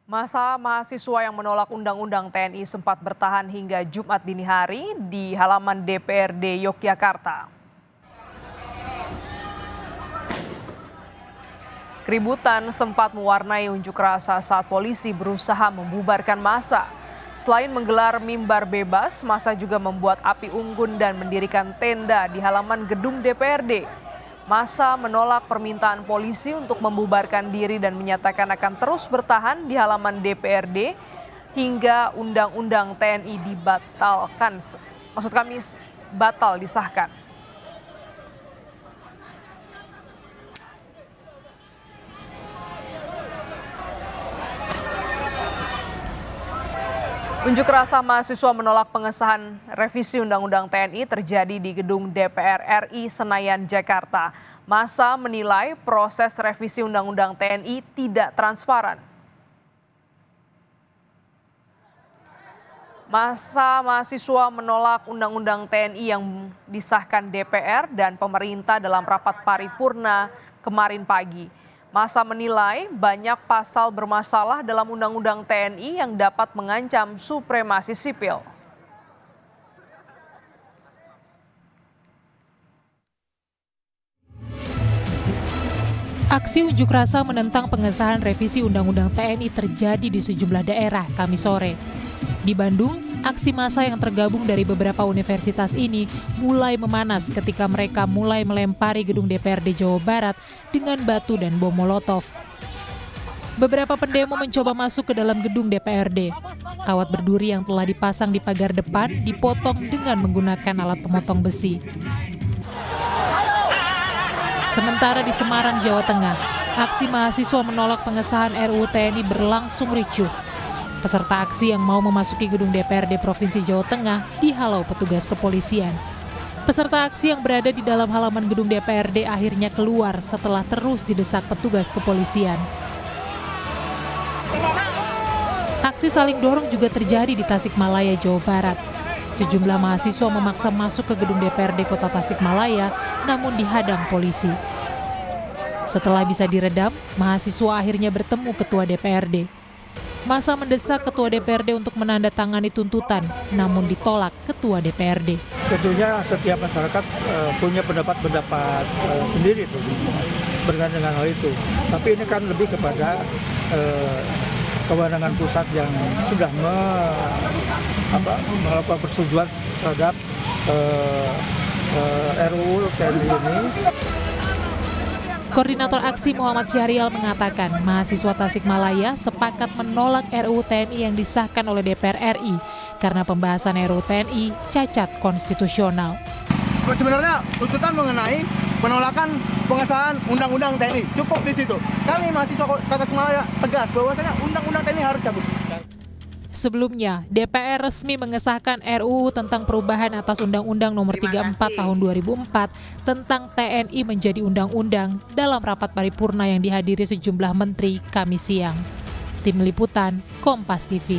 Masa mahasiswa yang menolak Undang-Undang TNI sempat bertahan hingga Jumat dini hari di halaman DPRD Yogyakarta. Keributan sempat mewarnai unjuk rasa saat polisi berusaha membubarkan massa. Selain menggelar mimbar bebas, massa juga membuat api unggun dan mendirikan tenda di halaman gedung DPRD. Massa menolak permintaan polisi untuk membubarkan diri dan menyatakan akan terus bertahan di halaman DPRD hingga Undang-Undang TNI dibatalkan. Maksud kami batal disahkan. Unjuk rasa mahasiswa menolak pengesahan revisi Undang-Undang TNI terjadi di gedung DPR RI Senayan, Jakarta. Massa menilai proses revisi Undang-Undang TNI tidak transparan. Massa mahasiswa menolak Undang-Undang TNI yang disahkan DPR dan pemerintah dalam rapat paripurna kemarin pagi. Massa menilai banyak pasal bermasalah dalam Undang-Undang TNI yang dapat mengancam supremasi sipil. Aksi unjuk rasa menentang pengesahan revisi Undang-Undang TNI terjadi di sejumlah daerah Kamis sore. Di Bandung, aksi massa yang tergabung dari beberapa universitas ini mulai memanas ketika mereka mulai melempari gedung DPRD Jawa Barat dengan batu dan bom molotov. Beberapa pendemo mencoba masuk ke dalam gedung DPRD. Kawat berduri yang telah dipasang di pagar depan dipotong dengan menggunakan alat pemotong besi. Sementara di Semarang, Jawa Tengah, aksi mahasiswa menolak pengesahan RUU TNI berlangsung ricuh. Peserta aksi yang mau memasuki gedung DPRD Provinsi Jawa Tengah dihalau petugas kepolisian. Peserta aksi yang berada di dalam halaman gedung DPRD akhirnya keluar setelah terus didesak petugas kepolisian. Aksi saling dorong juga terjadi di Tasikmalaya, Jawa Barat. Sejumlah mahasiswa memaksa masuk ke gedung DPRD Kota Tasikmalaya, namun dihadang polisi. Setelah bisa diredam, mahasiswa akhirnya bertemu Ketua DPRD. Massa mendesak Ketua DPRD untuk menandatangani tuntutan, namun ditolak Ketua DPRD. Tentunya setiap masyarakat punya pendapat sendiri tuh berkaitan dengan hal itu. Tapi ini kan lebih kepada kewenangan pusat yang sudah melakukan persetujuan terhadap RUU TNI ini. Koordinator aksi Muhammad Syahrial mengatakan mahasiswa Tasikmalaya sepakat menolak RUU TNI yang disahkan oleh DPR RI karena pembahasan RUU TNI cacat konstitusional. Sebenarnya tuntutan mengenai penolakan pengesahan Undang-Undang TNI cukup di situ. Kami mahasiswa Tasikmalaya tegas bahwasanya Undang-Undang TNI harus cabut. Sebelumnya, DPR resmi mengesahkan RUU tentang perubahan atas Undang-Undang Nomor 34 Tahun 2004 tentang TNI menjadi undang-undang dalam rapat paripurna yang dihadiri sejumlah menteri Kamis siang. Tim Liputan, Kompas TV.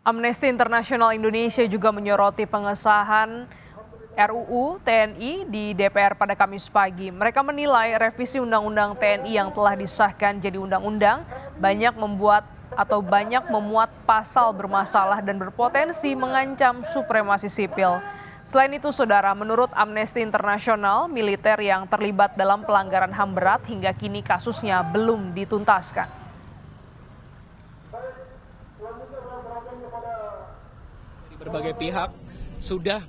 Amnesty International Indonesia juga menyoroti pengesahan RUU TNI di DPR pada Kamis pagi. Mereka menilai revisi Undang-Undang TNI yang telah disahkan jadi undang-undang banyak memuat pasal bermasalah dan berpotensi mengancam supremasi sipil. Selain itu, saudara, menurut Amnesty International, militer yang terlibat dalam pelanggaran HAM berat hingga kini kasusnya belum dituntaskan. Berbagai pihak sudah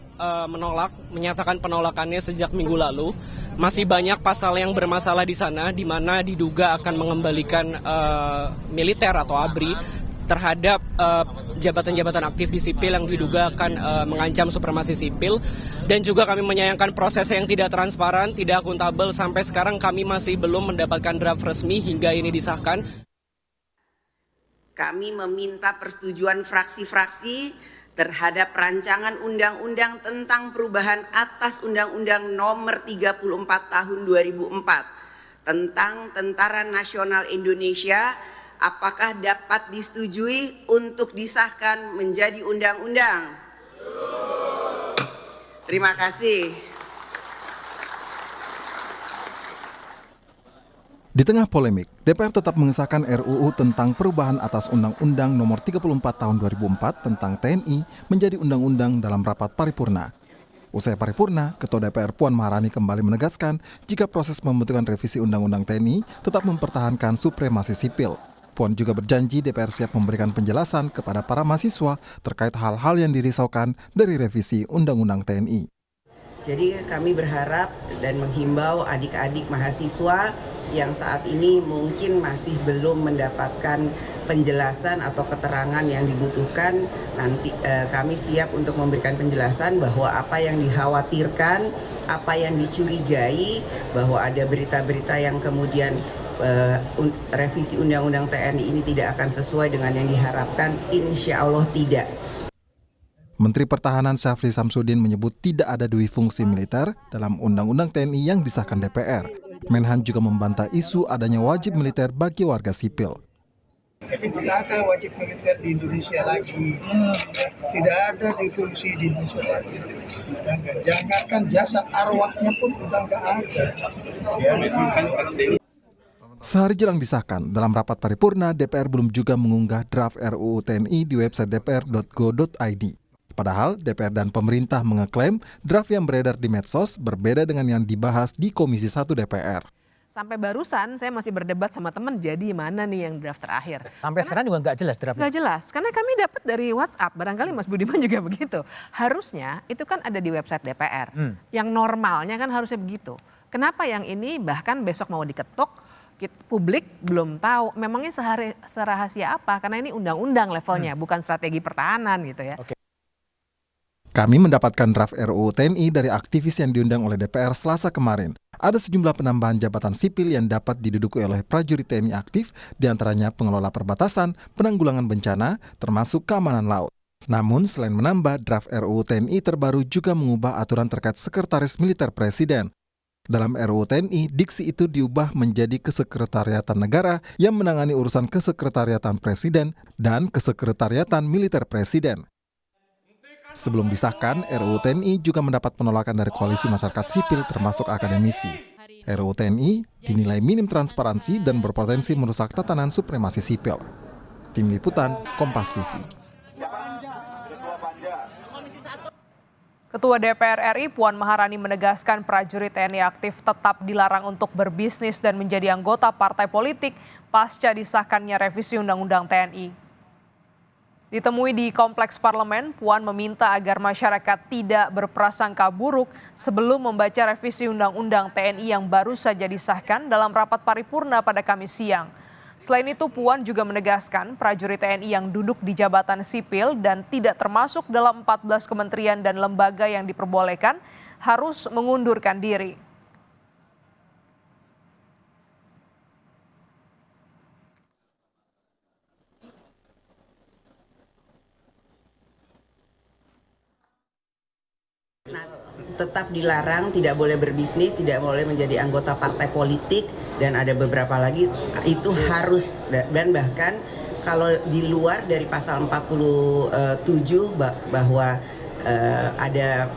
menyatakan penolakannya sejak minggu lalu. Masih banyak pasal yang bermasalah di sana, di mana diduga akan mengembalikan militer atau ABRI terhadap jabatan-jabatan aktif di sipil yang diduga akan mengancam supremasi sipil. Dan juga kami menyayangkan proses yang tidak transparan, tidak akuntabel. Sampai sekarang kami masih belum mendapatkan draft resmi hingga ini disahkan. Kami meminta persetujuan fraksi-fraksi terhadap rancangan undang-undang tentang perubahan atas Undang-Undang Nomor 34 Tahun 2004 tentang Tentara Nasional Indonesia, apakah dapat disetujui untuk disahkan menjadi undang-undang? Terima kasih. Di tengah polemik, DPR tetap mengesahkan RUU tentang perubahan atas Undang-Undang Nomor 34 Tahun 2004 tentang TNI menjadi undang-undang dalam rapat paripurna. Usai paripurna, Ketua DPR Puan Maharani kembali menegaskan jika proses pembentukan revisi Undang-Undang TNI tetap mempertahankan supremasi sipil. Puan juga berjanji DPR siap memberikan penjelasan kepada para mahasiswa terkait hal-hal yang dirisaukan dari revisi Undang-Undang TNI. Jadi kami berharap dan menghimbau adik-adik mahasiswa yang saat ini mungkin masih belum mendapatkan penjelasan atau keterangan yang dibutuhkan, nanti kami siap untuk memberikan penjelasan bahwa apa yang dikhawatirkan, apa yang dicurigai, bahwa ada berita-berita yang kemudian revisi Undang-Undang TNI ini tidak akan sesuai dengan yang diharapkan, insya Allah tidak. Menteri Pertahanan Syafri Samsudin menyebut tidak ada dui fungsi militer dalam Undang-Undang TNI yang disahkan DPR. Menhan juga membantah isu adanya wajib militer bagi warga sipil. Jadi tidak ada wajib militer di Indonesia lagi, tidak ada di fungsi di Indonesia lagi. Jangankan jasad arwahnya pun udah nggak ada. Ya. Sehari jelang disahkan, dalam rapat paripurna, DPR belum juga mengunggah draft RUU TNI di website dpr.go.id. Padahal DPR dan pemerintah mengeklaim draft yang beredar di medsos berbeda dengan yang dibahas di Komisi 1 DPR. Sampai barusan saya masih berdebat sama teman, jadi mana nih yang draft terakhir. Sampai sekarang juga nggak jelas draftnya. Nggak jelas, karena kami dapat dari WhatsApp, barangkali Mas Budiman juga begitu. Harusnya itu kan ada di website DPR, yang normalnya kan harusnya begitu. Kenapa yang ini bahkan besok mau diketok, publik belum tahu memangnya serahasia apa, karena ini undang-undang levelnya, bukan strategi pertahanan gitu ya. Oke. Kami mendapatkan draft RUU TNI dari aktivis yang diundang oleh DPR Selasa kemarin. Ada sejumlah penambahan jabatan sipil yang dapat diduduki oleh prajurit TNI aktif, diantaranya pengelola perbatasan, penanggulangan bencana, termasuk keamanan laut. Namun selain menambah, draft RUU TNI terbaru juga mengubah aturan terkait sekretaris militer presiden. Dalam RUU TNI, diksi itu diubah menjadi Kesekretariatan Negara yang menangani urusan Kesekretariatan Presiden dan Kesekretariatan Militer Presiden. Sebelum disahkan, RUU TNI juga mendapat penolakan dari koalisi masyarakat sipil termasuk akademisi. RUU TNI dinilai minim transparansi dan berpotensi merusak tatanan supremasi sipil. Tim Liputan, Kompas TV. Ketua DPR RI Puan Maharani menegaskan prajurit TNI aktif tetap dilarang untuk berbisnis dan menjadi anggota partai politik pasca disahkannya revisi Undang-Undang TNI. Ditemui di Kompleks Parlemen, Puan meminta agar masyarakat tidak berprasangka buruk sebelum membaca revisi Undang-Undang TNI yang baru saja disahkan dalam rapat paripurna pada Kamis siang. Selain itu, Puan juga menegaskan prajurit TNI yang duduk di jabatan sipil dan tidak termasuk dalam 14 kementerian dan lembaga yang diperbolehkan harus mengundurkan diri. Tetap dilarang, tidak boleh berbisnis, tidak boleh menjadi anggota partai politik, dan ada beberapa lagi itu harus, dan bahkan kalau di luar dari pasal 47 bahwa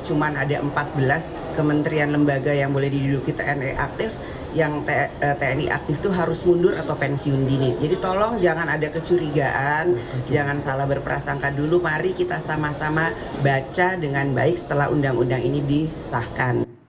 cuman ada 14 kementerian lembaga yang boleh diduduki TNI aktif, yang TNI aktif itu harus mundur atau pensiun dini. Jadi tolong jangan ada kecurigaan, jangan salah berprasangka dulu. Mari kita sama-sama baca dengan baik setelah undang-undang ini disahkan.